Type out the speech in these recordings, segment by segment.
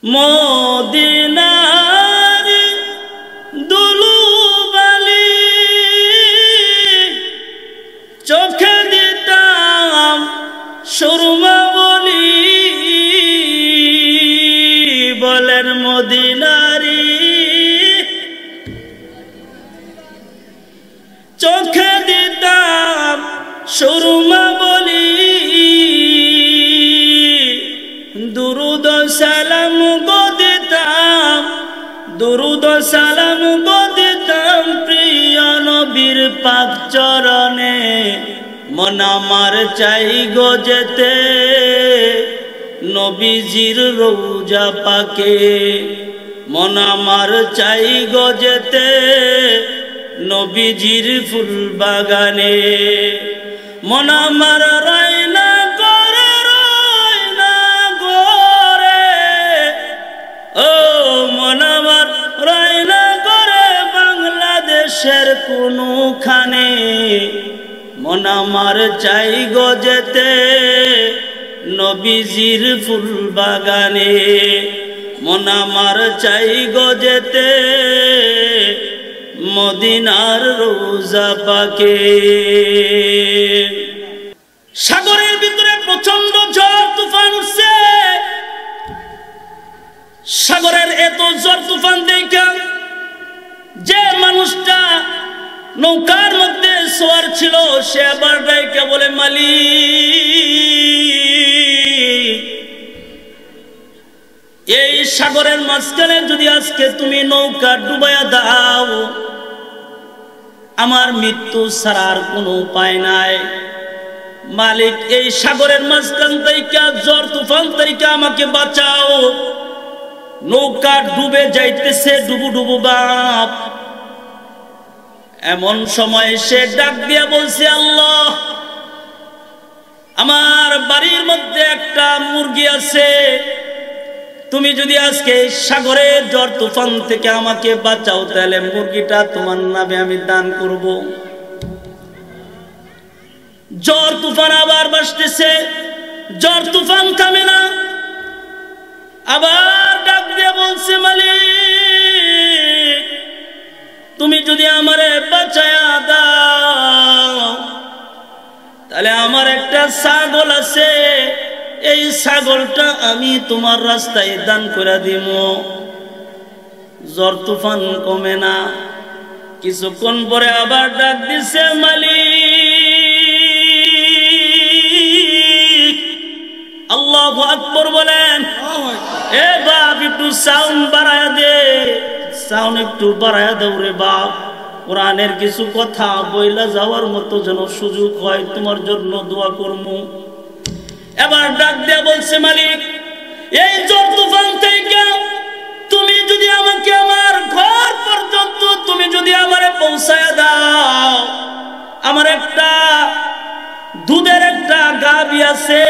মদিনার দুলুবালি চোখে দিতাম সুরমা বলি বলেন মদিনারি চোখে দিতাম সুরমা বলি দুরুদ সালাম গো দিতাম দুরুদ সালাম গো দিতাম প্রিয় নবীর পাক চরণে মন আমার চাই গো যেতে নবীজির রওজা পাকে মন আমার চাই গো যেতে নবীজির ফুল বাগানে মন আমার রায়না করে ও মন আমার রায়না করে বাংলাদেশের কোনখানে মন আমার চাই গো যেতে নবীজির ফুল বাগানে মন আমার চাই গো যেতে মদিনার রোজা পাকে সাগরের ভিতরে প্রচন্ড ঝড় তুফান উঠছে সাগরের এত ঝড় তুফান দেখা যে মানুষটা নৌকার মধ্যে সওয়ার ছিল সে আবার ডাইকা বলে মালিক এই সাগরের মাঝখানে যদি আজকে তুমি নৌকা ডুবাইয়া দাও আমার মৃত্যু ছাড়ার কোনো উপায় নাই মালিক এই সাগরের মাঝখান থেকে ঝড় তুফান থেকে আমাকে বাঁচাও নৌকা ডুবে যাইতেছে ডুবু ডুবু বাপ এমন সময় সে ডাক দিয়া বলছে আল্লাহ আমার বাড়ির মধ্যে একটা মুরগি আছে তুমি যদি আজকে সাগরের ঝড় তুফান থেকে আমাকে বাঁচাও তাহলে মুরগিটা তোমার নামে আমি দান করব ঝড় তুফান আবার বাসতেছে ঝড় তুফান থামে না আবার ডাক দিয়ে বলছে মালিক তুমি যদি আমারে বাঁচায়া দাও তাহলে আমার একটা ছাগল আছে এই ছাগলটা আমি তোমার রাস্তায় দান করে দিব ঝড় তুফান কমে না কিছুক্ষণ পরে আবার ডাক দিছে মালিক আল্লাহু আকবার বলেন এ বাপ একটু সাউন্ড বাড়ায়া দে সাউন্ড একটু বাড়ায়া দাও রে বাপ কোরআনের কিছু কথা বইলা যাওয়ার মতো যেন সুযোগ হয় তোমার জন্য দোয়া করবো এবার ডাক দিয়া বলছে মালিক এই ঝড় তুফান থেকে তুমি যদি আমাকে আমার ঘর পর্যন্ত তুমি যদি আমারে পৌঁছায় দাও আমার একটা দুধের একটা গাভী আছে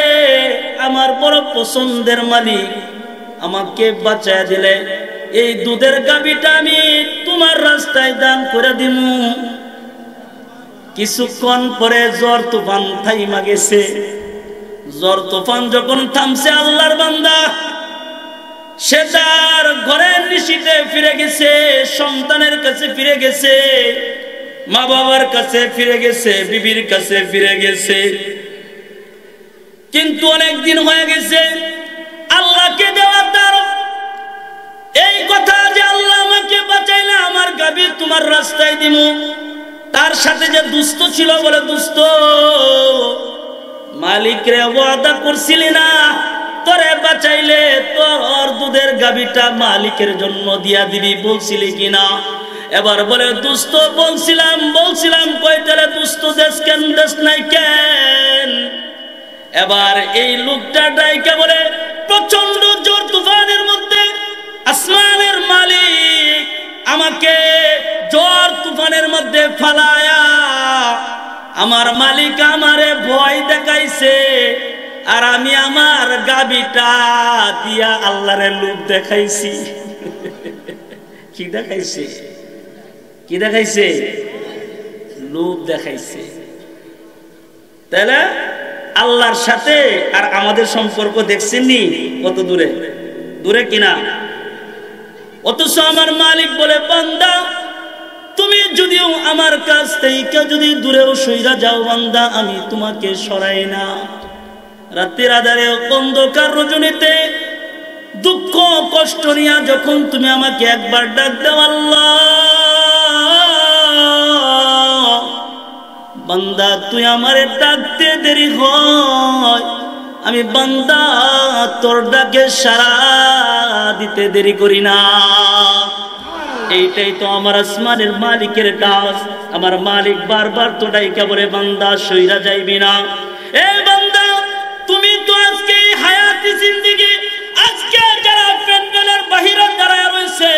আমার বড় পছন্দের মালিক আমাকে বাঁচায় দিলে এই দুধের গাভীটা আমি তোমার রাস্তায় দান করে দিমু কিছুক্ষণ পরে ঝড় তুফান থাইমা গেছে ঝড় তুফান যখন থামছে আল্লাহর বান্দা সে তার ঘরের নিশিতে ফিরে গেছে সন্তানের কাছে ফিরে গেছে মা বাবার কাছে ফিরে গেছে বিবির কাছে ফিরে গেছে কিন্তু অনেক দিন হয়ে গেছে আল্লাহকে দেওয়া তার এই কথা যে আল্লাহ আমাকে বাঁচাইলে আমার গাভী তোমার রাস্তায় দিমু তার সাথে যে দুষ্ট ছিল বলে দুষ্ট মালিক রে ওয়াদা করছিলি না তোরে বাঁচাইলে তোর দুধের গাভীটা মালিকের জন্য দিয়া দিবি বলছিলি কিনা এবার বলে দুষ্ট বলছিলাম কইতারে দুষ্ট দেশ কেন দেশ নাই কেন এবার এই লোকটা ডাইকা বলে প্রচন্ড ঝড় তুফানের মধ্যে আসমানের মালিক আমাকে ঝড় তুফানের মধ্যে ফালায়া আমার মালিক আমারে ভয় দেখাইছে আর আমি আমার গাভীটা দিয়া আল্লাহরে লোভ দেখাইছি কি দেখাইছে কি দেখাইছে লোভ দেখাইছে তাহলে আল্লাহর সাথে আর আমাদের সম্পর্ক দেখছেননি কত দূরে দূরে কিনা? অথচ আমার মালিক বলে, বান্দা তুমি যদিও আমার কাছ থেকে যদি দূরেও সইরা যাও বান্দা, আমি তোমাকে সরাই না। রাতের আধারে অন্ধকার রজনীতে দুঃখ কষ্ট নিয়ে যখন তুমি আমাকে একবার ডাক দাও, আল্লাহ বান্দা তুই আমারে ডাকতে দেরি হয়, আমি বান্দা তোর ডাকে সাড়া দিতে দেরি করি না। এইটাই তো আমার আসমানের মালিকের কাজ। আমার মালিক বারবার তো ডাইকা বলে, বান্দা সইরা যাইবি না। এ বান্দা তুমি তো আজকে হায়াতি জিন্দেগি, আজকে যারা প্যান্ডেলের বাহিরে দাঁড়ায় রয়েছে,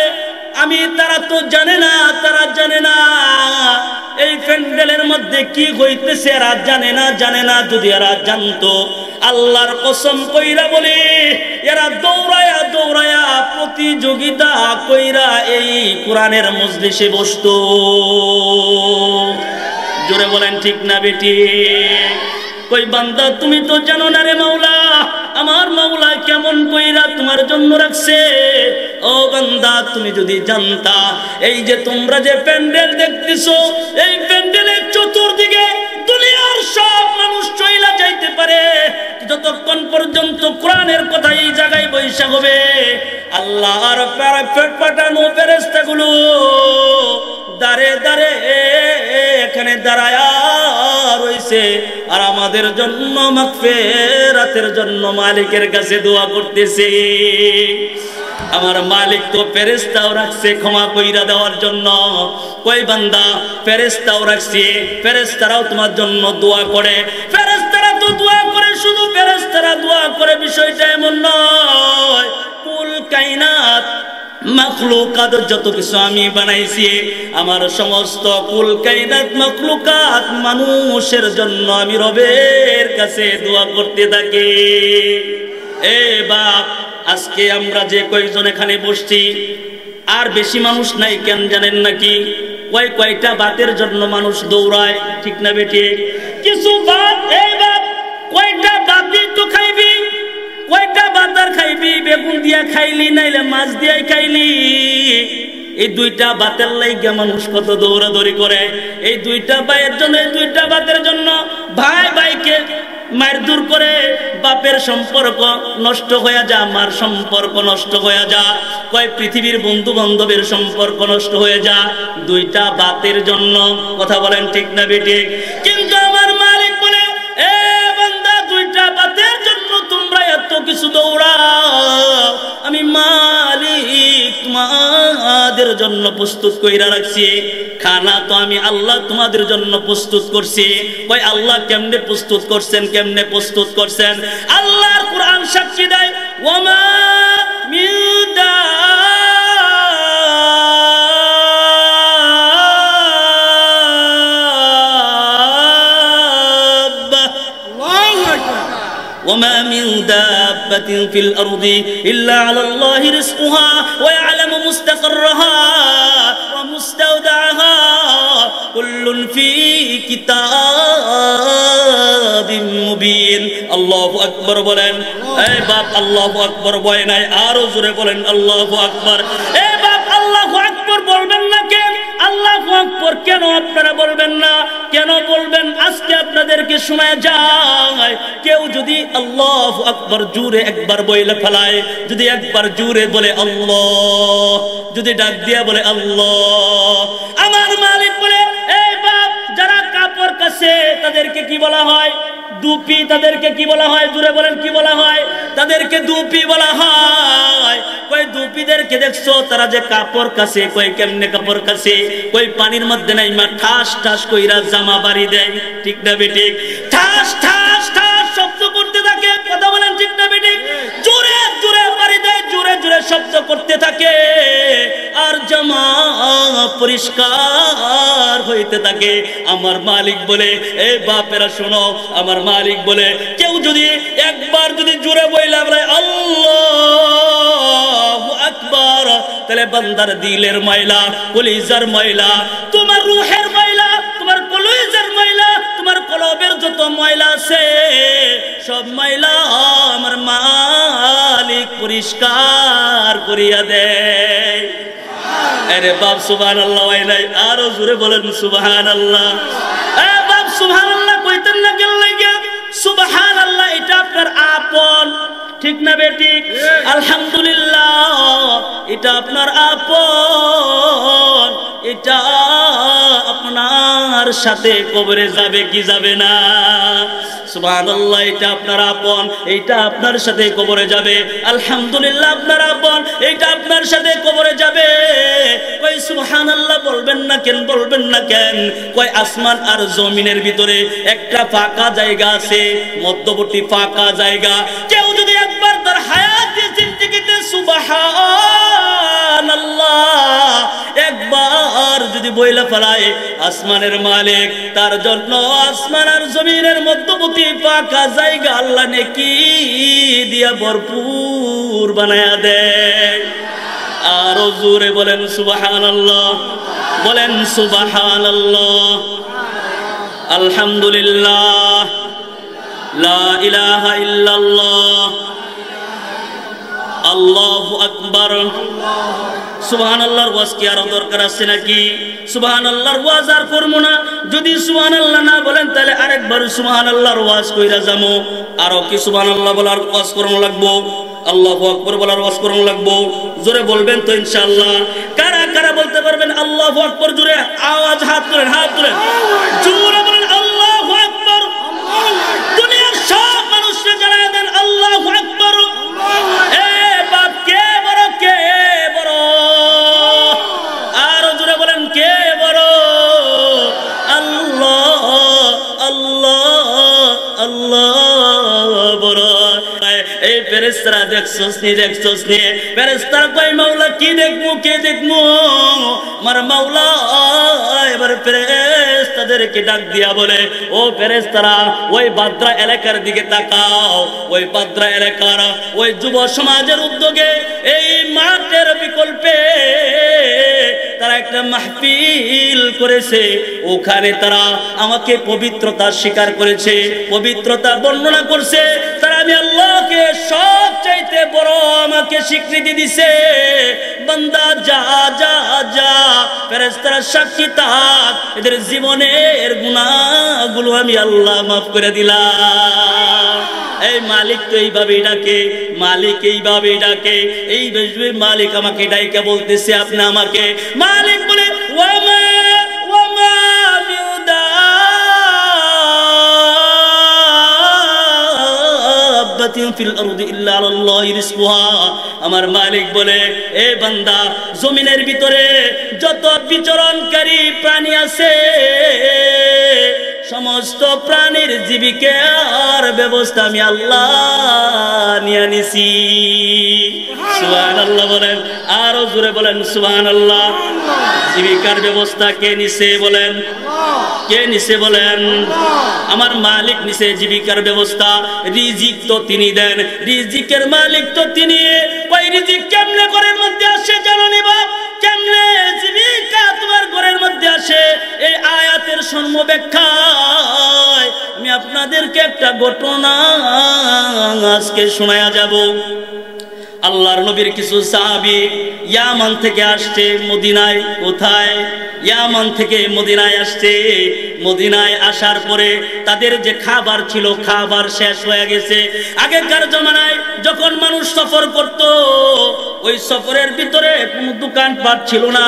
আমি তারা তো জানে না, তারা জানে না এই প্যান্ডেলের মধ্যে কি হইতেছে, এরা জানে না, জানে না। যদি এরা জানতো, আল্লাহর কসম কইরা বলে, এরা দৌড়ায়া দৌড়ায়া প্রতিযোগিতা কইরা এই কোরআনের মজলিসে বসতো। জোরে বলেন ঠিক না বেটি? কই বান্দা তুমি তো জানো না রে মাওলা, আমার মাওলা কেমন কইরা তোমার জন্য রাখছে। ও বান্দা তুমি যদি জানতা, এই যে তোমরা যে প্যান্ডেল দেখতেছো, এই প্যান্ডেলের চতুর্দিকে দুনিয়ার সব মানুষ চইলা যাইতে পারে, যতক্ষণ পর্যন্ত কোরআনের কথা এই জায়গায় বৈশা হবে, আল্লাহর পাঠানো ফেরেশতাগুলো দাঁড়ে দাঁড়ে এখানে দাঁড়ায়া রইছে, আর আমাদের জন্য মাগফিরাতের জন্য মালিকের কাছে দোয়া করতেছে। আমার মালিক তো ফেরেশতাও রাখছে ক্ষমা কইরা দেওয়ার জন্য। কই বান্দা ফেরেশতাও রাখছে, ফেরেশতারাও তোমার জন্য দোয়া করে। ফেরেশতারা তো দোয়া করে, শুধু ফেরেশতারা দোয়া করে বিষয়টা এমন নয়। কুল কায়নাত মাখলুকাত যত কিছু আমি বানাইছি, আমার সমস্ত কুল কায়নাত মাখলুকাত মানুষের জন্য আমি রবের কাছে দোয়া করতে থাকি। এ বাপ, আজকে আমরা যে কয়েকজন এখানে বসছি, আর বেশি মানুষ নাই কেন জানেন নাকি? কয়টা বাতের জন্য মানুষ দৌড়ায়, ঠিক না বেটি? কিছু বাত, এই বাত কয়টা বাতি তো খাইবি, কয়টা বাতার খাইবি, বেগুন দিয়া খাইলি নাইলে মাছ দিয়াই খাইলি। এই দুইটা বাতের লাইগা মানুষ কত দৌড়াদৌড়ি করে। এই দুইটা ভাইয়ের জন্য, এই দুইটা বাতের জন্য ভাই ভাইকে মারধর করে, বাপের সম্পর্ক নষ্ট হয়ে যা, মার সম্পর্ক নষ্ট হয়ে যা, কয় পৃথিবীর বন্ধু বান্ধবের সম্পর্ক নষ্ট হয়ে যা, দুইটা বাতের জন্য। কথা বলেন ঠিক না বেটি? কিন্তু আমার মালিক বলে, এ বান্দা দুইটা বাতের জন্য তোমরা এত কিছু দৌড়াও, আমি মালিক তোমাদের জন্য প্রস্তুত কইরা রাখছি। খানা তো আমি আল্লাহ তোমাদের জন্য প্রস্তুত করছি। কই আল্লাহ কেমনে প্রস্তুত করছেন, কেমনে প্রস্তুত করছেন? আল্লাহর কোরআন সাক্ষী দেয়, ওয়ামা মিন وما من دابة في الأرض إلا على الله رزقها ويعلم مستقرها ومستودعها كل في كتاب مبين الله أكبر বলেন এই বাপ আল্লাহু আকবার বলেন নাই আরো জোরে বলেন আল্লাহু আকবার এই বাপ আল্লাহু আকবার বলবেন না কেন আল্লাহু আকবার কেন আপনারা বলবেন না কেন বলবেন আজকে আপনাদেরকে শোনায় যায় কেউ যদি আল্লাহু আকবার জোরে একবার বলে ফেলায় যদি একবার জোরে বলে আল্লাহ যদি ডাক দিয়া বলে আল্লাহ আমার মালিক বলে এই বাপ যারা কাপড় কাছে তাদেরকে কি বলা হয় দুপি তাদেরকে কি বলা হয় জোরে বলেন কি বলা হয় তাদেরকে দুপি বলা হয় কই দুপিদেরকে দেখছো তারা যে কাপড় কাছে কই কেমনে কাপড় কাছে কই পানির মধ্যে নাই মা ঠাস ঠাস কইরা জামা বাড়ি দেয় ঠিক না বেঠিক ঠাস ঠাস ঠাস শব্দ করতে থাকে কথা বলেন ঠিক না বেঠিক জোরে জোরে বাড়ি দেয় জোরে জোরে শব্দ করতে থাকে আর জামা পরিষ্কার হইতে থাকে আমার মালিক বলে এই বাপেরা শোনো আমার মালিক বলে কেউ যদি একবার যদি জোরে বইলা বলে আল্লাহু আকবার তাহলে বান্দার দিলের ময়লা কলিজার ময়লা তোমার রূহের ময়লা তোমার কলিজার ময়লা তোমার কলবের যত ময়লা আছে সব ময়লা আমার মালিক মালিক পরিষ্কার করিয়া দেয়। আরে বাপ সুবহানাল্লাহ হয় নাই, আরো জোরে বলেন সুবহানাল্লাহ। এ বাপ সুবহানাল্লাহ কইতেন না কেন লাগা? সুবহানাল্লাহ এটা আপনার আপন, ঠিক না বেঠিক? আলহামদুলিল্লাহ এটা আপনার আপন, এটা আপনার সাথে কবরে যাবে কি যাবে না? সুবহানাল্লাহ এটা আপনার আপন, এইটা আপনার সাথে কবরে যাবে। আলহামদুলিল্লাহ আপনার আপন, এইটা আপনার সাথে কবরে যাবে। কই সুবহানাল্লাহ বলবেন না কেন? বলবেন না কেন? কই আসমান আর জমিনের ভিতরে একটা ফাঁকা জায়গা আছে, মধ্যবর্তী ফাঁকা জায়গা। কেউ যদি একবার তার হায়াতে জিন্দেগিতে সুবহানাল্লাহ একবার যদি বইলা ফেলায়, আসমানের মালিক তার জন্য আসমান আর জমিনের মধ্যবর্তী ফাঁকা জায়গা আল্লাহ নেকি দিয়া ভরপুর বানায়া দেয়। আরো জোরে বলেন সুবহানাল্লাহ, বলেন সুবহানাল্লাহ। আলহামদুলিল্লাহ, লা ইলাহা ইল্লাল্লাহ, আল্লাহু আকবার। সুবহানাল্লাহর ওয়াজ কি আরো দরকার আছে নাকি? সুবহানাল্লাহর ওয়াজ আর করব না। যদি সুবহানাল্লাহ না বলেন তাহলে আরেকবার সুবহানাল্লাহর ওয়াজ কইরা যামু। আরো কি সুবহানাল্লাহ বলার ওয়াজ করব লাগবো? আল্লাহু আকবার বলার ওয়াজ করব লাগবো। জোরে বলবেন তো ইনশাআল্লাহ? কারা কারা বলতে পারবেন আল্লাহু আকবার? জোরে আওয়াজ, হাত তুলেন, হাত তুলেন, জোরে বলেন আল্লাহু আকবার। দুনিয়ার সব মানুষকে জানায় দেন আল্লাহু আকবার। এ বাপ কে বড়, কে বড়? আরো জোরে বলেন কে বড়? আল্লাহ, আল্লাহ, আল্লাহ বড়। এই ফেরেশতারা দেখছস নি, দেখছস নি? ফেরেশতারা কই মাওলা কি দেখমু, কে দেখমু? আমার মাওলা এবার ফেরেশতাদেরকে ডাক দিয়া বলে, ও ফেরেশতারা ওই বাদ্রা এলাকার দিকে তাকাও। ওই বাদ্রা এলাকার ওই যুব সমাজের উদ্যোগে এই মাঠের বিকল্পে তারা একটা মাহফিল করেছে। ওখানে তারা আমাকে পবিত্রতা স্বীকার করেছে, পবিত্রতা বর্ণনা করছে। তারা আমি আল্লাহকে সবচাইতে বড় আমাকে স্বীকৃতি দিছে। বান্দা যা যা যা, ফেরেশতারা সাক্ষী থাক, এদের জীবনের গুনাহগুলো আমি আল্লাহ মাফ করে দিলাম। এই মালিক তো এইভাবে ডাকে, মালিক এইভাবে ডাকে। এই মালিক আমাকে ডাইকা বলতেছে আপনি আমাকে। মালিক বলে ওয়ামা ওয়ামা বিউদা ফিল আরদি ইল্লা আলাল্লাহি রিজকুহা। আমার মালিক বলে, এ বান্দা জমিনের ভিতরে যত বিচরণকারী প্রাণী আছে সমস্ত প্রাণীর জীবিকার ব্যবস্থা আমি আল্লাহ নিয়ে নিছি। সুবহানাল্লাহ বলেন, আরো জোরে বলেন সুবহানাল্লাহ। জীবিকার ব্যবস্থা কে নিছে বলেন? কে নিছে বলেন? আমার মালিক নিছে জীবিকার ব্যবস্থা। রিজিক তো তিনি দেন, রিজিকের মালিক তো তিনি। ওই রিজিক কেমনে ঘরের মধ্যে আসে জানো নি বাপ? কেমনে জীবিকা তোমার ঘরের মধ্যে আসে? এই আয়াতের সমব্যাখ্যায় আমি আপনাদেরকে একটা ঘটনা আজকে শোনায়া যাব। আল্লাহর নবীর কিছু সাহাবী ইয়ামান থেকে আসছে মদিনায়। কোথায়? ইয়ামান থেকে মদিনায় আসছে। মদিনায় আসার পরে তাদের যে খাবার ছিল, খাবার শেষ হয়ে গেছে। আগেকার জমানায় যখন মানুষ সফর করত, ওই সফরের ভিতরে কোনো দোকানপাট ছিল না,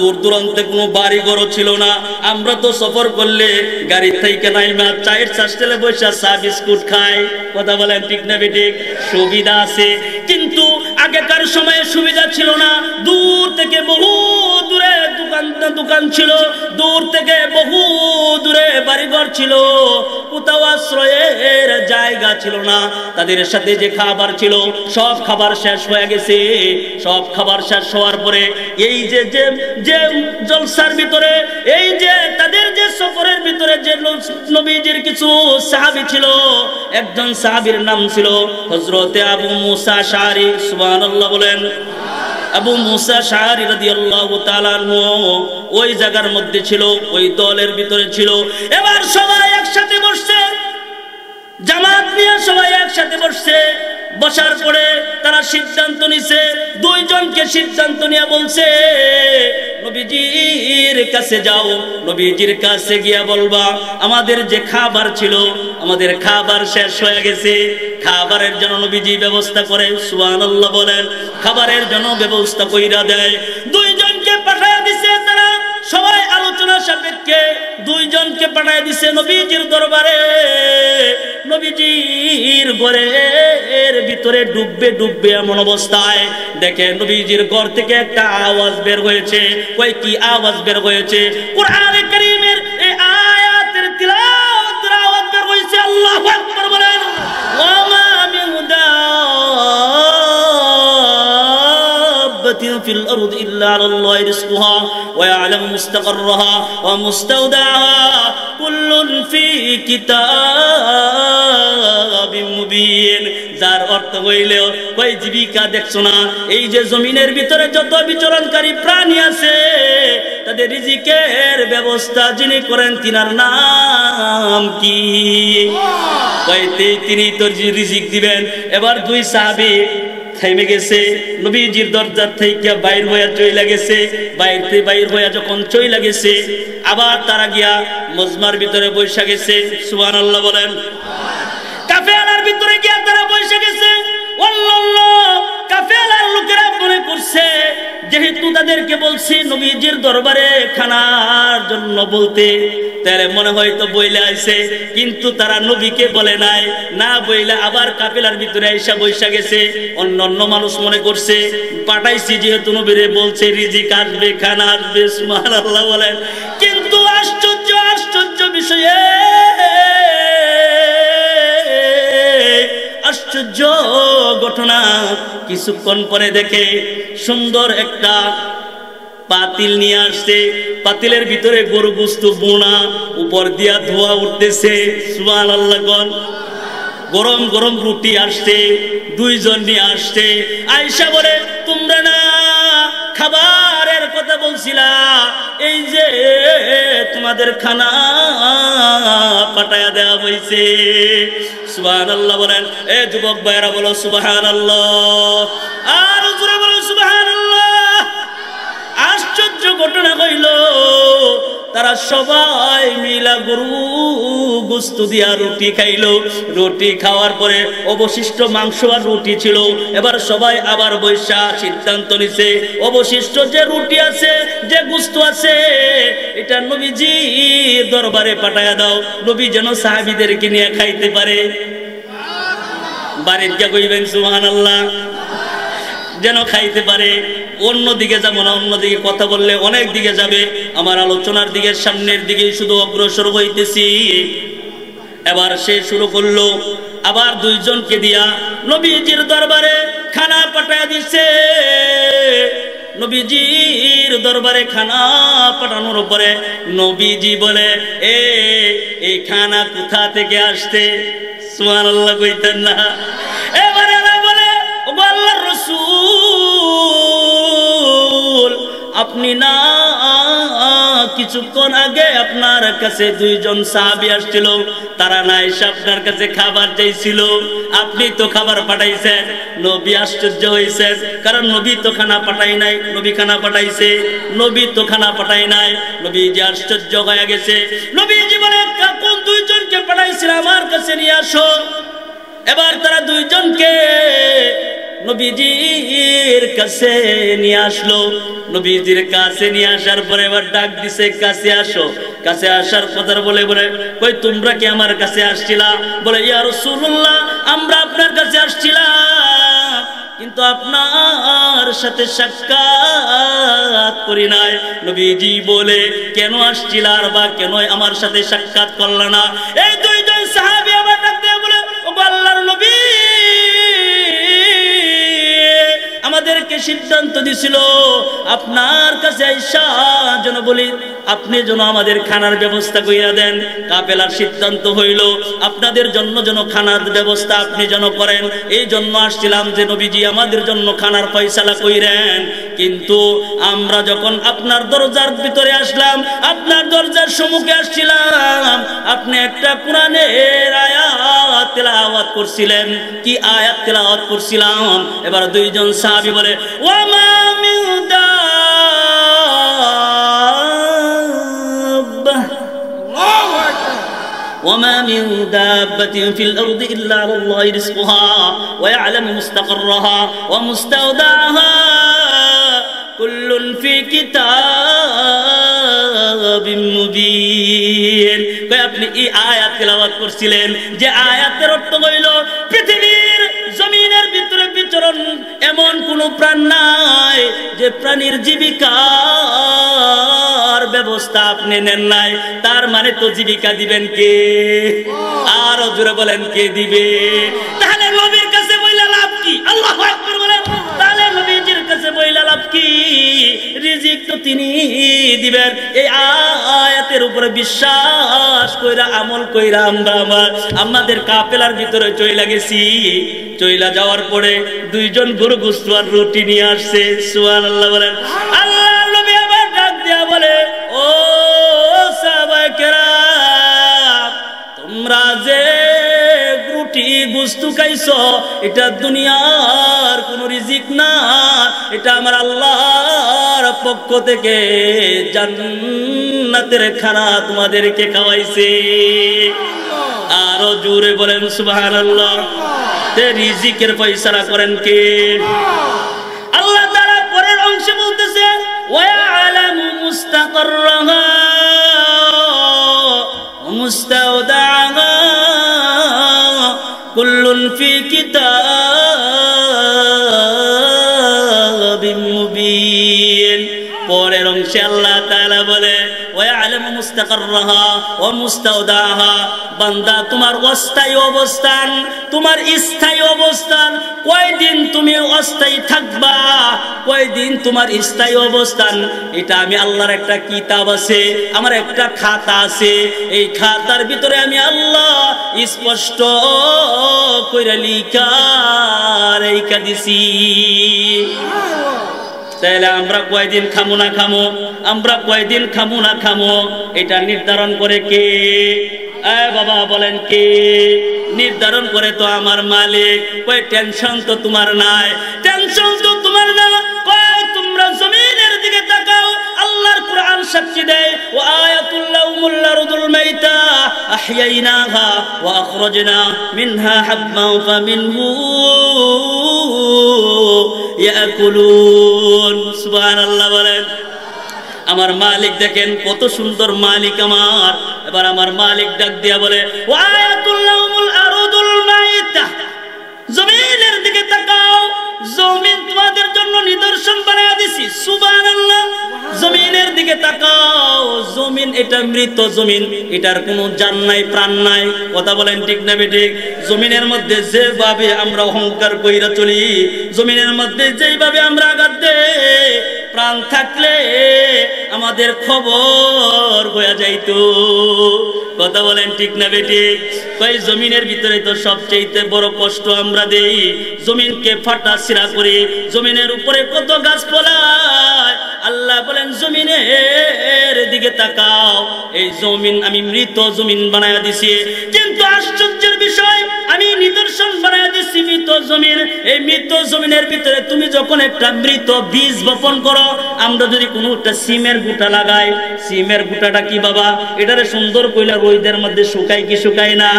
দূর দূরান্তে কোনো বাড়ি ঘরও ছিল না। আমরা তো সফর করলে গাড়ি থেকে নাইমা চায়ের চাষতেলে বসে চা বিস্কুট খাই। কথা বলেন ঠিক না বেঠিক? সুবিধা আছে, কিন্তু আগেকার সময়ে সুবিধা ছিল না। দূর থেকে বহু দূরে দোকান ছিল, দূর থেকে বহু দূরে বাড়িঘর ছিল, কোথাও আশ্রয়ের জায়গা ছিল না। তাদের সাথে যে খাবার ছিল সব খাবার শেষ হয়ে গেছে। সব খাবার শেষ হওয়ার পরে এই যে যে জলসার ভিতরে, এই যে তাদের যে সফরের ভিতরে যে নবীজির কিছু সাহাবী ছিল, একজন সাহাবীর নাম ছিল হযরতে আবু মুসা আশআরী। সুবহানাল্লাহ বলেন। আবু মুসা আশআরী রাদিয়াল্লাহু তাআলা আনহু ওই জায়গার মধ্যে ছিল, ওই দলের ভিতরে ছিল। এবার সবাই একসাথে বসছে, জামাত নিয়ে সবাই একসাথে বসছে। বসার পরে তারা সিদ্ধান্ত নিছে, দুইজনকে সিদ্ধান্ত নিয়ে বলছে নবীজির কাছে যাও, নবীজির কাছে গিয়া বলবা আমাদের যে খাবার ছিল, আমাদের খাবার শেষ হয়ে গেছে, খাবারের জন্য নবীজি ব্যবস্থা করে। সুবহানাল্লাহ বলেন। খাবারের জন্য ব্যবস্থা কইরা দেয়। দুইজনকে পাঠায় দিছে, তারা সবাই আলোচনা সাপেক্ষে দুইজনকে পাঠায় দিছে নবীজির দরবারে। নবীজির ঘরের ভিতরে ডুববে ডুববে এমন অবস্থায় দেখে নবীজির ঘর থেকে একটা আওয়াজ বের হয়েছে। কই কি আওয়াজ বের হয়েছে? কোরআনে কারীমের এই আয়াতের তিলাওয়াতের আওয়াজ বের হয়েছে। আল্লাহু আকবার বলেন। ওয়া মা মিন দাব্বাতিন ফিল আরদি ইল্লা আলাল্লাহি রিজকুহা ওয়া ইয়ালামু মুস্তাকাররাহা ওয়া মুস্তাওদাহা কুল্লুন ফি কিতাবিম মুবিন। যার অর্থ হইলে কই জীবিকা দেখছো না, এই যে জমিনের ভিতরে যত বিচরণকারী প্রাণী আছে তাদের রিজিকের ব্যবস্থা যিনি করেন তিনার নাম কি? তিনি তো রিজিক দিবেন। এবার দুই সাহাবী থেমে গেছে, নবীজির দরজার থেকে বাইর হইয়া চইলা গেছে। বাইর হইয়া যখন চইলা গেছে আবার তারা গিয়া মজমার ভিতরে বসে গেছে। সুবহানাল্লাহ বলেন। কাফেলার ভিতরে গিয়া তারা বসে গেছে। কাফেলার লোকেরা মনে করছে যেহেতু তাদেরকে বলছি নবীজির দরবারে খানার জন্য বলতে, তাহলে মনে হয়তো বইলে আইছে, কিন্তু তারা নবীকে বলে নাই, না বইলে আবার কাফেলার ভিতরে আইসা বইসা গেছে। অন্য মানুষ মনে করছে পাঠাইছি যেহেতু নবীরে বলছে রিজিক আসবে, খানা আসবে। সুবহানাল্লাহ বলেন। কিন্তু আশ্চর্য বিষয়, আশ্চর্য ঘটনা, কিছুক্ষণ পরে দেখে সুন্দর একটা পাতিল নিয়ে আসছে। পাতিলের ভিতরে গরু গোশত বোনা, উপর দিয়া ধোয়া উঠতেছে। সুবহানাল্লাহ। গরম গরম রুটি আসছে, দুইজন নিয়ে আসছে। আয়েশা বলে তোমরা না খাবারের কথা বলছিলা, এই যে তোমাদের খানা পাঠায়া দেওয়া হয়েছে। সুবহানাল্লাহ বলেন। এ যুবক ভাইরা বলো সুবহানাল্লাহ, আর জোরে বলো সুবহানাল্লাহ। আশ্চর্য ঘটনা হইল, তারা সবাই মিলা গরু গোশত দিয়া রুটি খাইলো। রুটি খাওয়ার পরে অবশিষ্ট মাংস আর রুটি ছিল। এবার সবাই আবার বৈশা সিদ্ধান্ত নিছে অবশিষ্ট যে রুটি আছে, যে গোশত আছে, এটা নবীজি দরবারে পাঠায়া দাও, নবী যেন সাহাবীদেরকে নিয়ে খাইতে পারে। বাড়ির গিয়া কইবেন সুবহানাল্লাহ, যেন খাইতে পারে। অন্যদিকে যাবো না, অন্যদিকে কথা বললে অনেক দিকে যাবে। আমার আলোচনার দিকে সামনের দিকে শুধু অগ্রসর হইতেছি। এবার সে শুরু করলো, আবার দুইজনকে দিয়া নবীজির দরবারে খানা পাঠায় দিছে। নবীজির দরবারে খানা পাঠানোর পরে নবীজি বলে এই খানা কোথা থেকে আসছে? সুবহানাল্লাহ কইতেন না। এবারে বলে ও আল্লাহর রাসূল, আপনি না কিছুক্ষণ আগে আপনার কাছে দুইজন সাহাবী আসছিল, তারা না এসে আপনার কাছে খাবার চাইছিল, আপনি তো খাবার পাঠাইছেন। নবী আশ্চর্য হয়েছেন, কারণ নবী তো খানা পাঠাই নাই, নবী খানা পাঠাইছে। নবী তো খানা পাঠাই নাই। নবীজি আশ্চর্য হয়ে গেছে। নবীজি বলে কোন দুইজনকে পাঠাইছিল আমার কাছে নিয়ে আসো। এবার তারা দুইজনকে নবীজির কাছে নিয়ে আসলো। নবীজির কাছে নিয়ে আসার পরে এবার ডাক দিছে, কাছে আসো। কাছে আসার কথা বলে কই তোমরা কি আমার কাছে আসছিলা? বলে ইয়া রাসূলুল্লাহ, আমরা আপনার কাছে আসছিলাম, কিন্তু আপনার সাথে সাক্ষাৎ করি নাই। নবীজি বলে কেন আসছিলা আর বা কেন আমার সাথে সাক্ষাৎ করলা না? এই দুইজন সাহাবী আবার ডাক দিয়ে বলে ও আল্লাহর নবী, আমাদেরকে সিদ্ধান্ত দিছিল আপনার কাছে আইসা যেন বলি আপনি যেন আমাদের খানার ব্যবস্থা কইরা দেন। কাফেলার সিদ্ধান্ত হইল আপনাদের জন্য যেন খানার ব্যবস্থা আপনি যেন করেন। এই জন্য আসছিলাম যে নবীজি আমাদের জন্য খানার ফয়সালা কইরেন। কিন্তু আমরা যখন আপনার দরজার ভিতরে আসলাম, আপনার দরজার সম্মুখে আসছিলাম, আপনি একটা কোরআনের আয়াত তেলাওয়াত করছিলেন। কি আয়াত তেলাওয়াত করছিলাম? এবার দুইজন সাহাবী বলে, ওয়ামা মিন দাব্বাহ وما من دابة في الأرض إلا على الله رزقها ويعلم مستقرها ومستودعها كل في كتاب مبين। আপনি এই আয়াত তেলাওয়াত করছিলেন যে আয়াতের অর্থ হইল পৃথিবীর জমিনের ভিতরে বিচরণ এমন কোন প্রাণ নাই যে প্রাণীর জীবিকার ব্যবস্থা আপনি নেন নাই। তার মানে তো জীবিকা দিবেন কে? আরো জোরে বলেন, কে দিবে? তাহলে নবীর কাছে বইলা লাভ কি? আল্লাহু আকবার বলেন। তাহলে নবীজির কাছে বইলা লাভ কি? রিজিক তো তিনি দিবেন। এই আয়াতের উপরে বিশ্বাস কইরা আমল কইরা আমরা আমাদের কাফেলার ভিতরে চইলা গেছি। চইলা যাওয়ার পরে দুইজন গরু গোশত আর রুটি নিয়ে আসছে। সুবহানাল্লাহ বলেন। আল্লাহর নবী আবার ডাক দিয়া বলে, ও সাহাবায়ে কেরাম, তোমরা যে রুটি গোশত খাইছো এটা দুনিয়ার কোন রিজিক না, এটা আমার আল্লাহর পক্ষ থেকে জান্নাতের খানা তোমাদেরকে খাওয়াইছে। আরো জোরে বলেন সুবহানাল্লাহ। তে রিজিকের ফয়সালা করেন কে? আল্লাহ তাআলা পরের অংশে বলতেছে, ওয়া ইয়ালামু মুস্তাকাররাহা ওয়া মুস্তাওদাআহা কুল্লুন ফি কিতাবিম মুবিন। পরের অংশে আল্লাহ তাআলা বলে, ওয়া ইয়ালামু মুস্তাকাররাহা ওয়া মুস্তাওদাআহা। বান্দা, তোমার অস্থায়ী অবস্থান, তোমার স্থায়ী অবস্থান, কয়দিন তুমি অস্থায়ী থাকবা, কয়দিন তোমার স্থায়ী অবস্থান, এটা আমি আল্লাহর একটা কিতাব আছে, আমার একটা খাতা আছে। এই খাতার ভিতরে আমি আল্লাহ স্পষ্ট কইরা লিখা দিছি। তাহলে আমরা কয়দিন খামো না খামো, আমরা কয়দিন খামো না খামো, এটা নির্ধারণ করে কে? বাবা বলেন, কে নির্ধারণ করে? তো আমার মালিক। কয় টেনশন তো তোমার নাই, টেনশন তো তোমার না। কয় তোমরা জমিনের দিকে তাকাও, আল্লাহর কোরআন সাক্ষী দেয়, ওয়া আয়াতুল লাহুমুল আরদুল মাইতা আহইয়াইনাহা ওয়া আখরাজনা মিনহা হাব্বান ফামিনহু ইয়াকুলুন। সুবহানাল্লাহ বলেন। আমার মালিক দেখেন কত সুন্দর মালিক আমার। এবার আমার মালিক ডাক দিয়া বলে, ওয়া আয়াতুল লাহুমুল আরদুল মাইতা, জমিনের দিকে তাকাও, জমিন তোমাদের জন্য নিদর্শন বানায়া দিছি। সুবহানাল্লাহ। জমিনের দিকে তাকাও, জমিন এটা মৃত জমিন, এটার কোনো জান নাই, প্রাণ নাই। কথা বলেন ঠিক না বেঠিক? জমিনের মধ্যে যেভাবে আমরা অহংকার কইরা চলি, জমিনের মধ্যে যেভাবে আমরা আঘাত দেই, প্রাণ থাকলে আমাদের খবর হয়ে যাইতো। কথা বলেন ঠিক না বেঠিক? কই জমিনের ভিতরে তো সবচেয়ে বড় কষ্ট আমরা দেই, জমিনকে ফাটা ছিঁড়া করি, জমিনের উপরে কত গাছ ফলায়। আল্লাহ বলেন জমিনের দিকে তাকাও, এই জমিন আমি মৃত জমিন বানায়া দিছি। কিন্তু আশ্চর্যের বিষয়, আমি নিদর্শন বানায়া দিছি মৃত জমিন। এই মৃত জমিনের ভিতরে তুমি যখন একটা মৃত বীজ বপন করো, আমরা যদি কোনো একটা সিমের গুটা লাগাই, সিমের গুটাটা কি বাবা, এটারে সুন্দর কইলা রোদের মধ্যে শুকায় কি শুকায় না?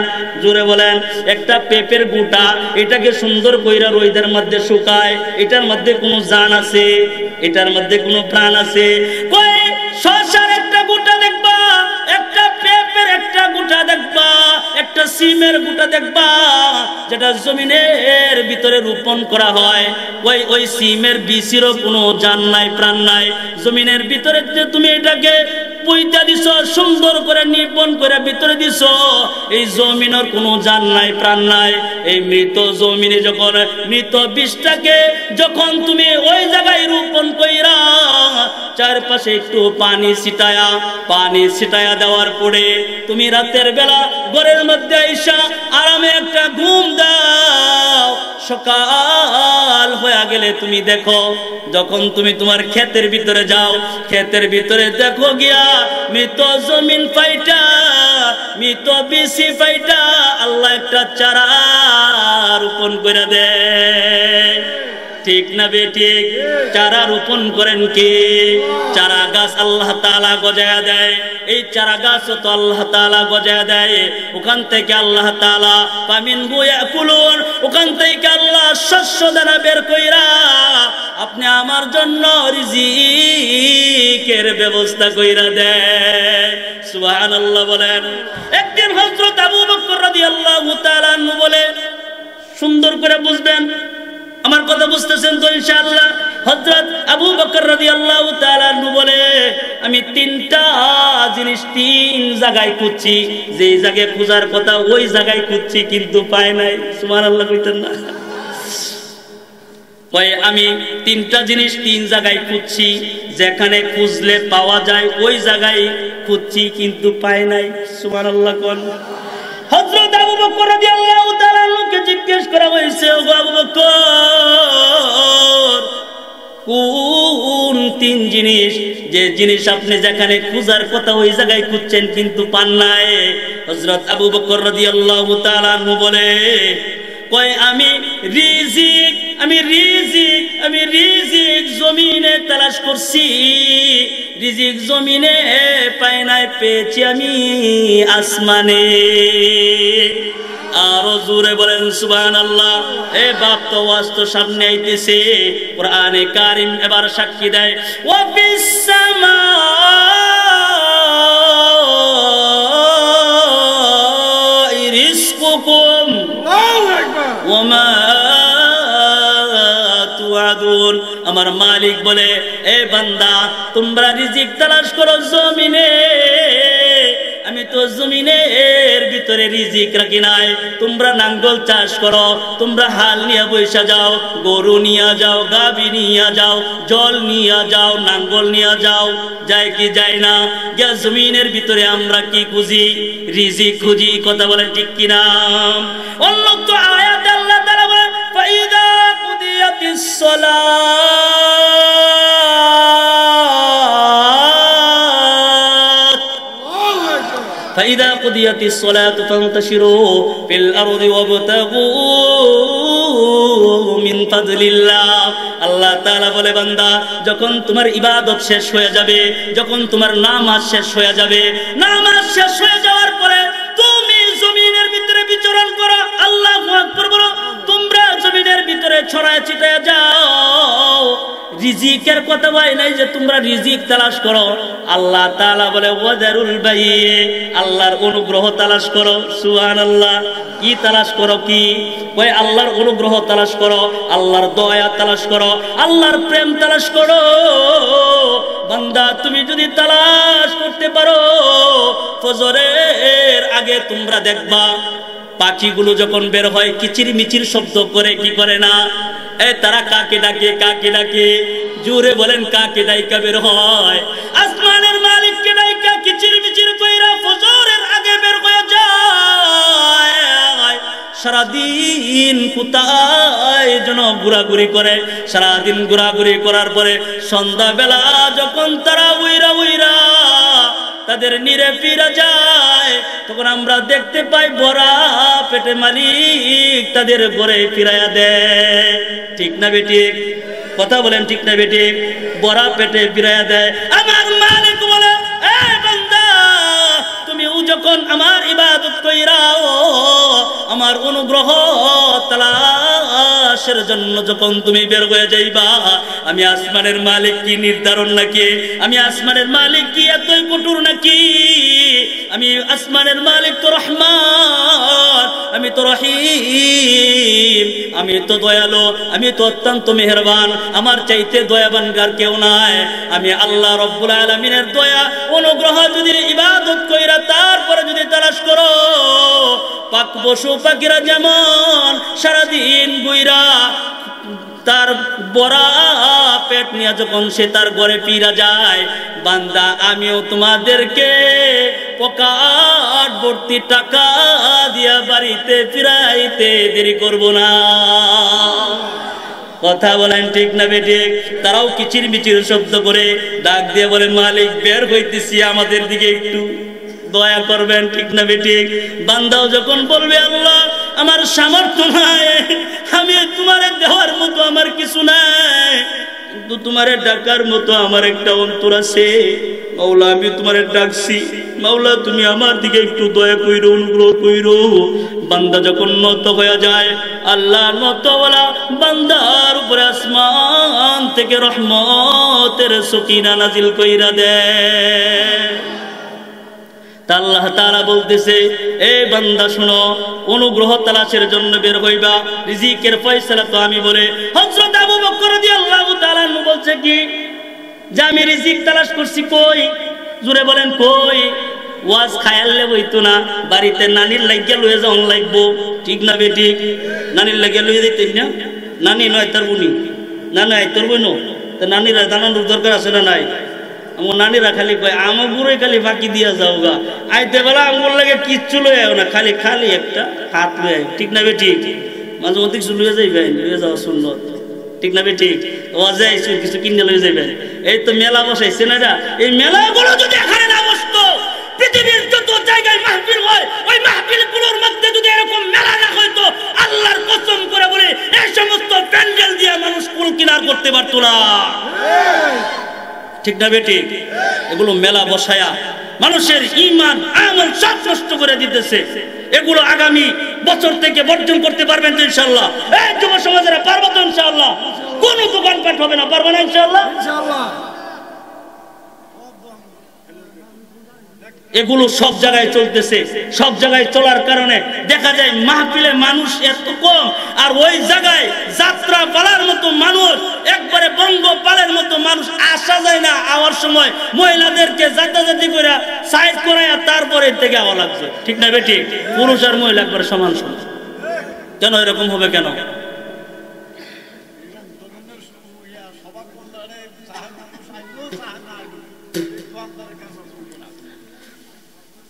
জোরে বলেন। একটা পেঁপের গুটা, এটাকে সুন্দর কইরা রোদের মধ্যে শুকায়, এটার মধ্যে কোনো জান আছে? এটার মধ্যে কোনো প্রাণ আছে? কই শসার একটা গুটা দেখবা, একটা পেঁপের একটা গুটা দেখবা, একটা সিমের গুটা দেখবা, যেটা জমিনের ভিতরে রোপণ করা হয়, ওই সিমের বীজেরও কোনো জান নাই, প্রাণ নাই। জমিনের ভিতরে যে তুমি এটাকে পয়তা দিছ, সুন্দর করে নিপন করে ভিতরে দিছ, এই জমিনের কোনো জান নাই, প্রাণ নাই। এই মৃত জমিনে যখন মৃত বীজটাকে যখন তুমি ওই জায়গায় রোপণ কইরা চারপাশে একটু পানি ছিটায়া দেওয়ার পরে তুমি রাতের বেলা ঘরের মধ্যে আইসা আরামে একটা ঘুম দাও। সকাল হয়ে গেলে তুমি দেখো, যখন তুমি তোমার ক্ষেতের ভিতরে যাও, ক্ষেতের ভিতরে দেখো গিয়া মৃত জমিন পাইটা, মৃত বিসি পাইটা আল্লাহ একটা চারা রোপণ করে দেয়। ঠিক না বেঠিক? চারা রোপণ করেন কি? চারা গাছ আল্লাহ তাআলা গজায়া দেয়। এই চারা গাছ তো আল্লাহ তাআলা গজায়া দেয়। ওখান থেকে আল্লাহ তাআলা ফামিনহু ইয়াকুলুন, ওখান থেকে আল্লাহ শস্য দানা বের কইরা আপনি আমার জন্য রিজিকের ব্যবস্থা কইরা দেয়। সুবহানাল্লাহ বলেন। একদিন হযরত আবু বকর রাদিয়াল্লাহু তাআলা আনহু বলে, সুন্দর করে বুঝবেন, আমার কথা বুঝতেছেন তো ইনশাআল্লাহ? হযরত আবু বকর রাদিয়াল্লাহু তাআলা আনহু বলে, আমি তিনটা জিনিস তিন জায়গায় খুঁজছি, যেই জায়গায় খোঁজার কথা ওই জায়গায় খুঁজছি কিন্তু পাই নাই। সুবহানাল্লাহ কইতেন না? ওই আমি তিনটা জিনিস তিন জায়গায় খুঁজছি, যেখানে খুঁজলে পাওয়া যায় ওই জায়গায় খুঁজছি কিন্তু পাই নাই। সুবহানাল্লাহ কোন? হযরত আবু বকর রাদিয়াল্লাহু তাআলা আনহুকে জিজ্ঞেস করা হয়েছে, ও আবু বকর, কোন তিন জিনিস, যে জিনিস আপনি যেখানে খোঁজার কথা ওই জায়গায় খুঁজছেন কিন্তু পান নাই? হযরত আবু বকর রাদিয়াল্লাহু তাআলা আনহু বলে, কয় আমি রিজিক জমিনে তালাশ করছি, রিজিক জমিনে পাই নাই, পেয়েছি আমি আসমানে। আরো জোরে বলেন সুবহানাল্লাহ। এ বাপ তো ওয়াজ তো সামনে আইতেছে, কোরআনে কারীম এবার সাক্ষী দেয়, ওয়া ফিস সামাই রিজকুকুম ওয়া মা তুআদুন। আমার মালিক বলে, এ বান্দা তোমরা রিজিক তালাশ করো জমিনে, আমি তো জমিনের ভিতরে রিজিক রাখি নাই। তোমরা নাঙ্গল চাষ করো, তোমরা হাল নিয়ে বৈশা যাও, গরু নিয়ে যাও, গাভী নিয়ে যাও, জল নিয়ে যাও, নাঙ্গল নিয়ে যাও, যায় কি যায় না? গিয়া জমিনের ভিতরে আমরা কি খুঁজি? রিজিক খুঁজি। কথা বলেন ঠিক কিনা? অন্য তো আয়াতে আল্লাহ তাআলা বলেন, ফাইদা কুদিয়াতিস সালাত ফাইদা কুদিয়াতিস সালাতু ফান্তাশিরু ফিল আরদি ওয়াবতাগু মিন ফাদলিল্লাহ। আল্লাহ তাআলা বলে, বান্দা যখন তোমার ইবাদত শেষ হয়ে যাবে, যখন তোমার নামাজ শেষ হয়ে যাবে, নামাজ শেষ হয়ে যাওয়ার পরে তুমি জমিনের ভিতরে বিচরণ করো। আল্লাহু আকবার বলো। তোমরা জমিনের ভিতরে ছড়ায় ছিটায় যাও। রিজিকের কথা বলে নাই যে তোমরা রিজিক তালাশ করো। আল্লাহ তাআলা বলে, ওয়াদারুল বাইয়ে, আল্লাহর অনুগ্রহ তালাশ করো। সুবহানাল্লাহ। কি তালাশ করো? কি ওই আল্লাহর অনুগ্রহ তালাশ করো, আল্লাহর দয়া তালাশ করো, আল্লাহর প্রেম তালাশ করো। বান্দা তুমি যদি তালাশ করতে পারো, ফজরের আগে তোমরা দেখবা পাখিগুলো যখন বের হয় কিচির মিচির শব্দ করে, কি করে না? তারা কাকে ডাকে, কাকে ডাকে? জোরে বলেন, কাকে ডাইকা বের হয়? আসমানের মালিককে ডাইকা কিচির মিচির কইরা ফজরের আগে বের হয়ে যায়। সারাদিন কোথায় যেন ঘোরাঘুরি করে, সারাদিন ঘোরাঘুরি করার পরে সন্ধ্যাবেলা যখন তারা উইরা তাদের নিরে ফিরে যায়, তখন আমরা দেখতে পাই ভরা পেটে মালিক তাদের ঘরে ফিরাইয়া দেয়। ঠিক না বেঠিক? কথা বলেন ঠিক না বেঠিক? ভরা পেটে ফিরাইয়া দেয়। আমার মালিক বলে, এ বান্দা তুমি যখন আমার ইবাদত কইরাও, আমার অনুগ্রহ তালাশের জন্য যখন তুমি বের হয়ে যাইবা, আমি আসমানের মালিক কি নির্ধারণ নাকি? আমি আসমানের মালিক কি এতই কঠোর নাকি? আমি আসমানের মালিক তো রহমান, আমি তো রহিম, আমি তো দয়ালু, আমি তো অত্যন্ত মেহেরবান। আমার চাইতে দয়াবান আর কেউ নাই। আমি আল্লাহ রব্বুল আলামিনের দয়া অনুগ্রহ যদি ইবাদত কইরা তারপরে যদি তালাশ করো, পাক পশু পাখিরা যেমন সারাদিন গুইরা তার বড়া পেট নিয়ে যখন সে তার ঘরে ফিরা যায়, বান্দা আমিও তোমাদেরকে পকেট ভর্তি টাকা দিয়া বাড়িতে ফিরাইতে দেরি করব না। কথা বলেন ঠিক না বেঠিক? তারাও কিচির মিচির শব্দ করে ডাক দিয়ে বলেন, মালিক বের হইতেছি, আমাদের দিকে একটু দয়া করবেন, ঠিক না বেঠিক? বান্দাও যখন বলবে, আল্লাহ আমার সামর্থ্য নাই, আমি তোমারে দেওয়ার মতো আমার কিছু নাই, কিন্তু তোমারে ডাকার মতো আমার একটা অন্তর আছে, মাওলা আমি তোমারে ডাকছি, মাওলা তুমি আমার দিকে একটু দয়া কইরো, অনুগ্রহ কইরো। বান্দা যখন নত হয়ে যায়, আল্লাহ নতওয়ালা বান্দার উপরে আসমান থেকে রহমতের সকিনা নাজিল কইরা দেয়। আল্লাহ তাআলা বলতেছে, এ বান্দা শুনো, অনুগ্রহ তালাশের জন্য বের হইবা, রিজিকের ফয়সালা তো আমি বলে। হযরত আবু বকর রাদিয়াল্লাহু তাআলা বলছে কি যে আমি রিজিক তালাশ করছি, কই? জোরে বলেন কই? ওয়াজ খায়ালে বইতো না, বাড়িতে নানির লাগিয়া লয়ে যাওন লাগবো, ঠিক না বেঠিক? নানির লাগিয়া লয়ে যাইতেন না, নানি নয় তার বুনি, না নাই তোর বইনো, তা নানিরা জানানোর দরকার আছে না নাই? আমার নানিরা খালি কয় আমার বুড়োই খালি ফাঁকি দিয়া যাও গা, আইতে বেলা আমার লাগে কিচ্ছু লয়ে আও না, খালি খালি একটা হাত লয়ে, ঠিক না বেঠিক? মাঝে মধ্যে কিছু লয়ে যাইবেন, লয়ে যাওয়া সুন্নত, ঠিক না বেঠিক? ওয়াজে আইছো কিছু কিনে লয়ে যাইবেন। এই তো মেলা বসাইছে না, এই মেলাগুলো যদি এখানে না বসতো, পৃথিবীর যত জায়গায় মাহফিল হয়, ওই মাহফিলগুলোর মধ্যে যদি এরকম মেলা না হইতো, আল্লাহর কসম করে বলে এই সমস্ত প্যান্ডেল দিয়ে মানুষ কুল কিনার করতে পারতো না, ঠিক না বেঠিক? এগুলো মেলা বসায়া মানুষের ঈমান আমল সব নষ্ট করে দিতেছে। এগুলো আগামী বছর থেকে বর্জন করতে পারবেন তো ইনশাআল্লাহ? এই যুব সমাজেরা পারবো তো ইনশাআল্লাহ? কোন দোকানপাট হবে না, পারবে না ইনশাআল্লাহ? এগুলো সব জায়গায় চলতেছে। সব জায়গায় চলার কারণে দেখা যায় মাহফিলে মানুষ এত কম, আর ওই জায়গায় যাত্রা পালার মতো মানুষ, একবারে বঙ্গপালের মতো মানুষ আসা যায় না। আওয়ার সময় মহিলাদেরকে যাতাযাতি করে সাইড করাইয়া তারপরে থেকে আওয়া লাগছে, ঠিক না বেঠিক? পুরুষ আর মহিলা একবারে সমান সমান। কেন এরকম হবে কেন?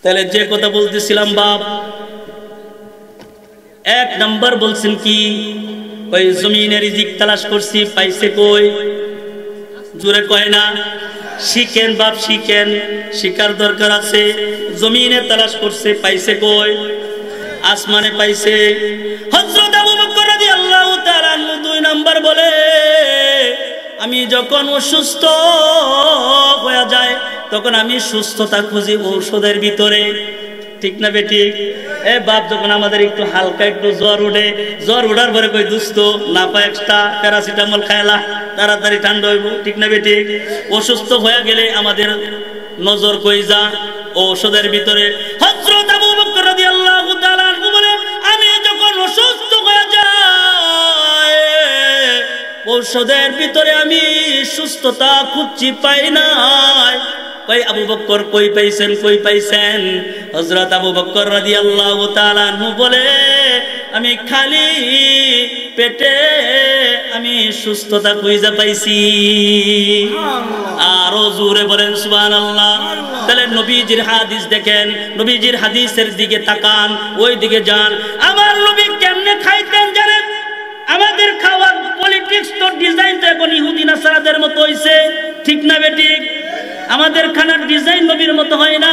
তাহলে যে কথা বলতেছিলাম বাপ, এক নাম্বার বলছেন কি, ওই জমিনে রিজিক তালাশ করছি, পাইছে কই? জোরে কয় না? শিখেন বাপ, শিখেন, শিখার দরকার আছে। জমিনে তালাশ করছে, পাইছে কই? আসমানে পাইছে। হযরত আবু বকর রাদিয়াল্লাহু তাআলা দুই নাম্বার বলে, আমি যখন অসুস্থ হয়ে যায় তখন আমি সুস্থতা খুঁজি ঔষধের ভিতরে, ঠিক না বেঠিক? এ বাপ, যখন আমাদের একটু হালকা একটু জ্বর উঠে, জ্বর উঠার পরে কই দোস্ত না পাই একটা প্যারাসিটামল খাইলা, তাড়াতাড়ি ঠান্ডা হইব, ঠিক না বেঠিক? অসুস্থ হয়ে গেলে আমাদের নজর কই যা? ঔষধের ভিতরে। হযরত আবু বকর রাদিয়াল্লাহু তাআলা আনহু বলে, আমি যখন অসুস্থ হয়ে যাই ঔষধের ভিতরে আমি সুস্থতা খুঁজছি, পাই নাই। কই আবু বকর কই পাইছেন, কই পাইছেন? হযরত আবু বকর রাদিয়াল্লাহু তাআলা আনহু বলে, আমি খালি পেটে আমি সুস্থতা খুঁজে পাইছি। আরো জোরে বলেন সুবহানাল্লাহ। তাহলে নবীজির হাদিস দেখেন, নবীজির হাদিসের দিকে তাকান, ওই দিকে যান। আমার নবী কেমনে খাইতেন জানেন? আমাদের খাওয়ার পলিটিক্স তো ডিজাইন তো এখন ইহুদি নাসারাদের মতো হইছে, ঠিক না বেঠিক? আমাদের খানার ডিজাইন নবীর মতো হয় না।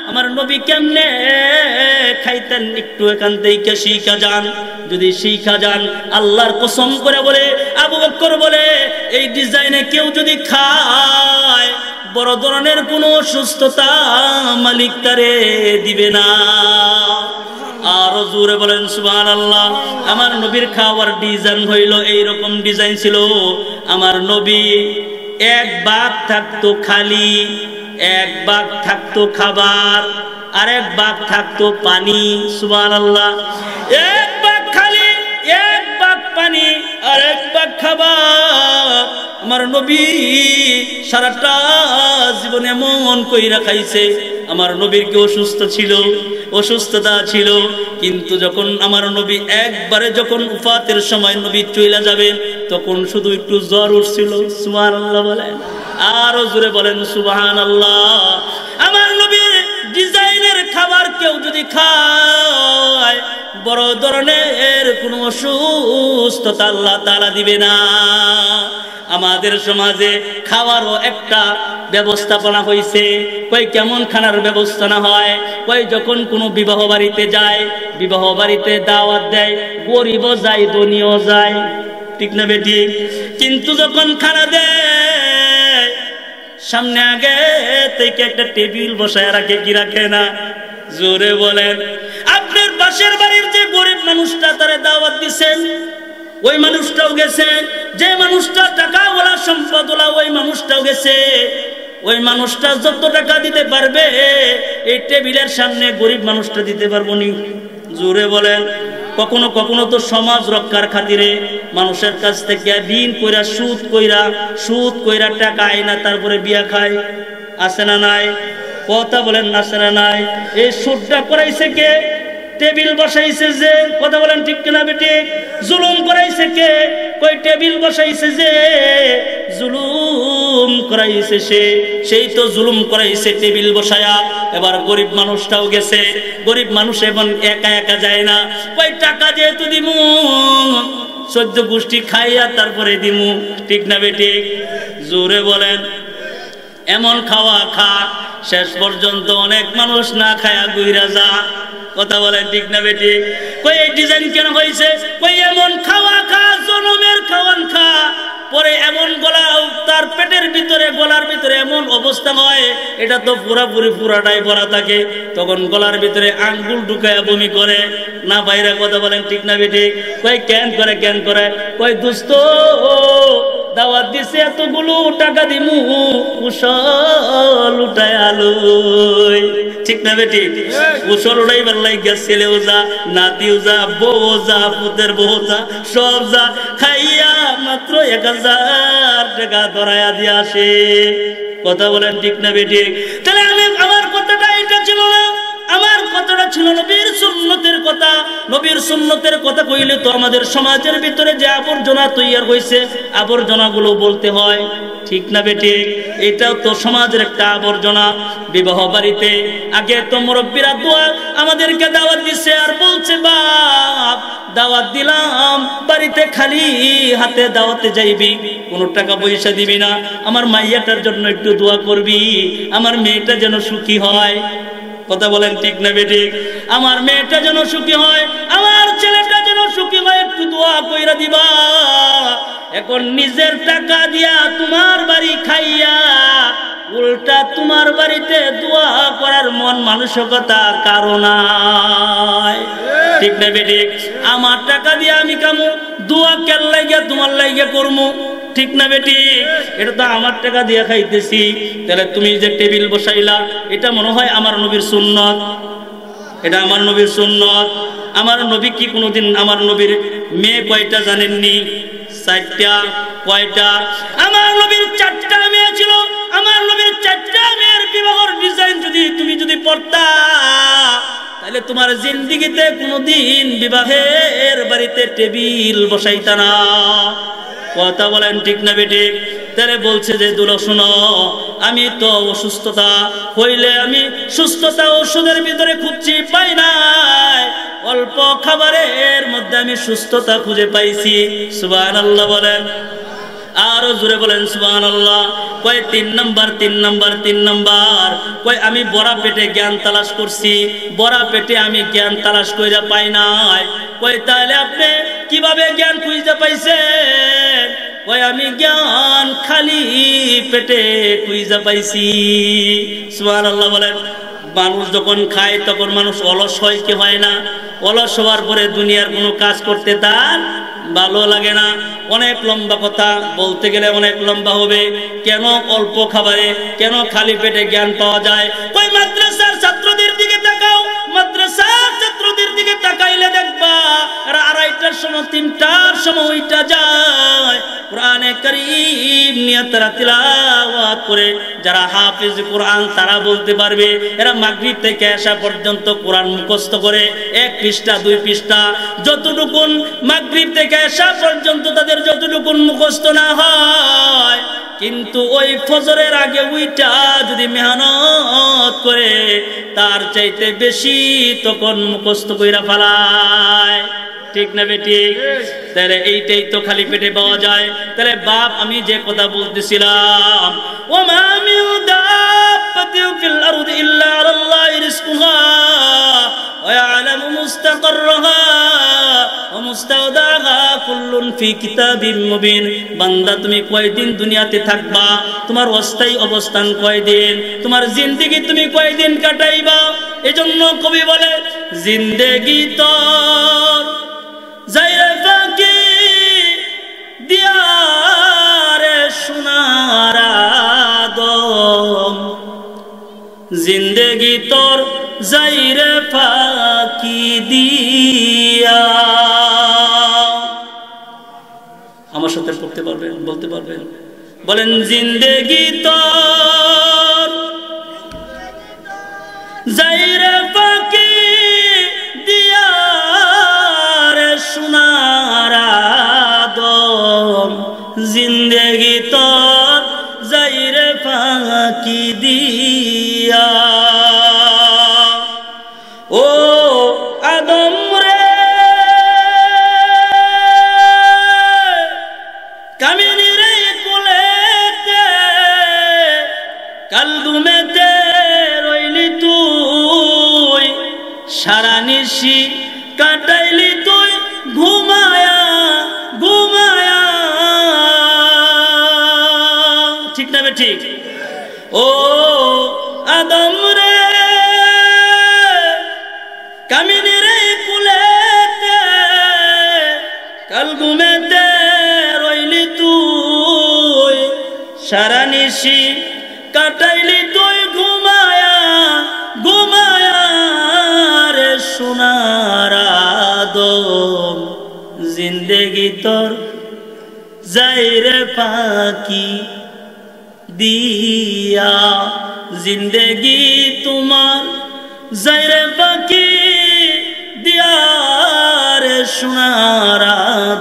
আমার নবী কেমনে খাইতেন একটু এখান থেকে শিখা যান। যদি শিখা যান, আল্লাহর কসম করে বলে আবু বকর বলে, এই ডিজাইনে কেউ যদি খায় বড় ধরনের কোনো সুস্থতা মালিক তারে দিবে না। আরো জোরে বলেন সুবহানাল্লাহ। আমার নবীর খাওয়ার ডিজাইন হইল এইরকম ডিজাইন ছিল। আমার নবী এক ভাগ থাকতো খালি, এক ভাগ থাকতো খাবার, আর এক ভাগ থাকতো পানি। সুবহানাল্লাহ। এক ভাগ খালি, এক ভাগ পানি, আর এক ভাগ খাবার। আমার আমার নবী সারাটা জীবন এমন কইরা খাইছে। আমার নবীর কি অসুস্থতা ছিল, কিন্তু যখন আমার নবী একবারে যখন উফাতের সময় নবী চইলা যাবেন, তখন শুধু একটু জ্বর উঠছিল। সুবহানাল্লাহ বলেন, আরো জোরে বলেন সুবহানাল্লাহ। আমার নবীর ডিজাইনের খাবার কেউ যদি খায়, বড় ধরনের কোনো অসুস্থতা আল্লাহ তাআলা দিবে না। আমাদের সমাজে খাওয়ারও একটা ব্যবস্থাপনা হয়েছে। কই কেমন খানার ব্যবস্থা হয়? কই যখন কোনো বিবাহ বাড়িতে যায়, বিবাহ বাড়িতে দাওয়াত দেয়, গরিবও যায় ধনীও যায়, ঠিক না বেটি? কিন্তু যখন খানা দেয় সামনে আগে থেকে একটা টেবিল বসায় রাখে কি রাখে না? জোরে বলেন। আপনার পাশের বাড়ির যে গরিব মানুষটা তারে দাওয়াত দিছেন, ওই মানুষটাও গেছে। যে মানুষটা টাকাওয়ালা সম্পদওয়ালা ওই মানুষটাও গেছে। ওই মানুষটা যত টাকা দিতে পারবে এই টেবিলের সামনে গরিব মানুষটা দিতে পারবো নি? জোরে বলেন। কখনো কখনো তো সমাজ রক্ষার খাতিরে মানুষের কাছ থেকে ঋণ কইরা সুদ কইরা টাকা আইনা তারপরে বিয়া খায়, আছে না নাই? কথা বলেন, আছে না নাই? এই সুদটা করাইছে কে? টেবিল বসাইছে যে, কথা বলেন ঠিক কিনা বেটি? জুলুম করাইছে কে? কই টেবিল বসাইছে যে, জুলুম করাইছে সেই তো জুলুম করাইছে টেবিল বসায়া। এবার গরিব মানুষটাও গেছে। গরিব মানুষ এখন একা একা যায় না, কই টাকা যেহেতু দিমু 14 গোষ্ঠী খাইয়া তারপরে দিমু, ঠিক না বেটি? জোরে বলেন। এমন খাওয়া খা শেষ পর্যন্ত অনেক মানুষ না খায়া গুইরা যা, কথা বলেন ঠিক না বেটি? কই এই ডিজাইন কেন হয়েছে? কই এমন খাওয়া খা, জনমের খাওয়ান খা, পরে এমন তার পেটের ভিতরে গলার ভিতরে এমন অবস্থা হয়, এটা তো পুরাটাই ভরা থাকে, তখন গলার ভিতরে আঙ্গুল ঢুকায় বমি করে না বাইরে, কথা বলেন ঠিক না বেটি? কই কেন করে? কই দোস্ত দাওয়াত দিছে এতগুলো টাকা দিমু, কুশল উঠায় আলুই, ঠিক না বেটি? কুশল উঠাইবার লাগিয়া ছেলেও যা, নাতিও যা, বউ যা, পুতের বউ যা, সব যা, খাইয়া মাত্র 1000 টাকা ধরাইয়া দিয়ে আসে, কথা বলেন ঠিক না বেটি? তাহলে আমার কথাটা এটা ছিল না, আমার কথাটা ছিল নবীর সুন্নতের কথা। নবীর সুন্নতের কথা কইলে তো আমাদের সমাজের ভিতরে যে আবর্জনা তৈরি হয়েছে, আবর্জনাগুলো বলতে হয়, ঠিক না বেটি? এটাও তো সমাজের একটা আবর্জনা। বিবাহ বাড়িতে আগে তো মুরব্বীরা দোয়া আমাদেরকে দাওয়াত দিচ্ছে, আর বলছে বাপ দাওয়াত দিলাম, বাড়িতে খালি হাতে দাওয়াতে যাইবি, কোনো টাকা পয়সা দিবি না, আমার মাইয়াটার জন্য একটু দোয়া করবি, আমার মেয়েটা যেন সুখী হয়, কথা বলেন ঠিক না বেটি? আমার মেয়েটা যেন সুখী হয়, আমার ছেলেটা যেন সুখী হয়, একটু দোয়া কইরা দিবা। এখন নিজের টাকা দিয়া তোমার বাড়ি খাইয়া উল্টা তোমার বাড়িতে দোয়া করার মন মানসিকতা কারো নাই, ঠিক না বেটি? আমার টাকা দিয়ে আমি কামু, দোয়া কেন লাগিয়া তোমার লাগিয়া করমু, ঠিক না বেটি? এটা তো আমার টাকা দিয়ে খাইতেছি। তাহলে তুমি যে টেবিল বসাইলা, এটা মনে হয় আমার নবীর সুন্নত, এটা আমার নবীর সুন্নত। আমার নবী কি কোনোদিন আমার নবীর মেয়ে কয়টা জানেননি? 4টা। কয়টা? আমার নবীর 4টা মেয়ে ছিল। আমার নবীর 4টা মেয়ের বিবাহের ডিজাইন তুমি যদি পড়তা, তাহলে তোমার জিন্দেগিতে কোনোদিন বিবাহের বাড়িতে টেবিল বসাইতা না, কথা বলেন ঠিক না বেটি? তাহলে বলছে যে দুলো শোনো, আমি তো অসুস্থতা হইলে আমি সুস্থতা ওষুধের ভিতরে খুঁজছি, পাই নাই, অল্প খাবারের মধ্যে আমি সুস্থতা খুঁজে পাইছি। সুবহানাল্লাহ বলেন, আরো জোরে বলেন সুবহানাল্লাহ। কয় 3 নাম্বার, কয় আমি বড়া পেটে জ্ঞান তালাশ করছি, বড়া পেটে আমি জ্ঞান তালাশ কইরা পাই নাই। কয় তাহলে আপনি কিভাবে জ্ঞান খুঁজতে পাইছেন? কয় আমি জ্ঞান খালি পেটে খুঁজে পাইছি। সুবহানাল্লাহ বলেন। মানুষ যখন খায় তখন মানুষ অলস হয় কি হয় না? অলস হওয়ার পরে দুনিয়ার কোনো কাজ করতে তার ভালো লাগে না। অনেক লম্বা কথা বলতে গেলে অনেক লম্বা হবে। কেন অল্প খাবারে, কেন খালি পেটে জ্ঞান পাওয়া যায়? কই মাদ্রাসার ছাত্রদের দিকে তাকাও, মাদ্রাসার ছাত্রদের দিকে তাকাইলে দেখবা এরা 2:30টার সময় 3টার সময় ওইটা যায়, কোরআনে কারীম নিয়ে তারা তিলাওয়াত করে, যারা হাফেজ কোরআন তারা বলতে পারবে এরা মাগরিব থেকে এশা পর্যন্ত কোরআন মুখস্থ করে 1 পৃষ্ঠা 2 পৃষ্ঠা যতটুকুন মাগরিব থেকে এশা পর্যন্ত তাদের যতটুকুন মুখস্থ না হয়, কিন্তু ওই ফজরের আগে উইটা যদি মেহনত করে তার চাইতে বেশি তখন মুখস্থ কইরা ফেলায়। ঠিক না বেঠিক? তাহলে এইটাই তো খালি পেটে পাওয়া যায়। তাহলে বাপ আমি যে কথা বলতেছিলাম, ওমা মিন দাব্বাতিন ফিল আরদি ইল্লা আলাল্লাহি রিজকুহা ওয়া ইয়ালামু মুস্তাকাররাহা ওয়া মুস্তাওদাহা কুল্লুন ফি কিতাবিম মুবিন। বান্দা তুমি কয়দিন দুনিয়াতে থাকবা, তোমার অস্থায়ী অবস্থান কয়দিন, তোমার জিন্দেগি তুমি কয়দিন কাটাইবা। এজন্য কবি বলে জিন্দেগি তোর যাইরে ফাঁকি দিয়ারে সোনার আদম, জিন্দেগি তোর যাইরে ফাঁকি দিয়া। আমার সাথে পড়তে পারবেন, বলতে পারবেন? বলেন জিন্দেগি তোর যাইরে ফাঁকি দিয়া সোনার আদম, জিন্দেগি তোর যাইরে ফাঁকি দিয়া। ও আদম রে কামিনী রে কোলেতে কালদুমেতে রইলি তুই, সারা নিশি কাটাইলি তুই ঘুমায়া ঘুমায়া। ঠিক না ঠিক? ও আদম রে কামিনী রে কুলেতে কালগুমেতে রইলি তুই, সারা নিশি কাটাইলি তুই ঘুমায়া ঘুমায়া রে সোনার আদম, জিন্দেগি তোর যাইরে ফাঁকি দিয়া। জিন্দেগি তোমার যাইরে ফাঁকি দিয়া রে সোনার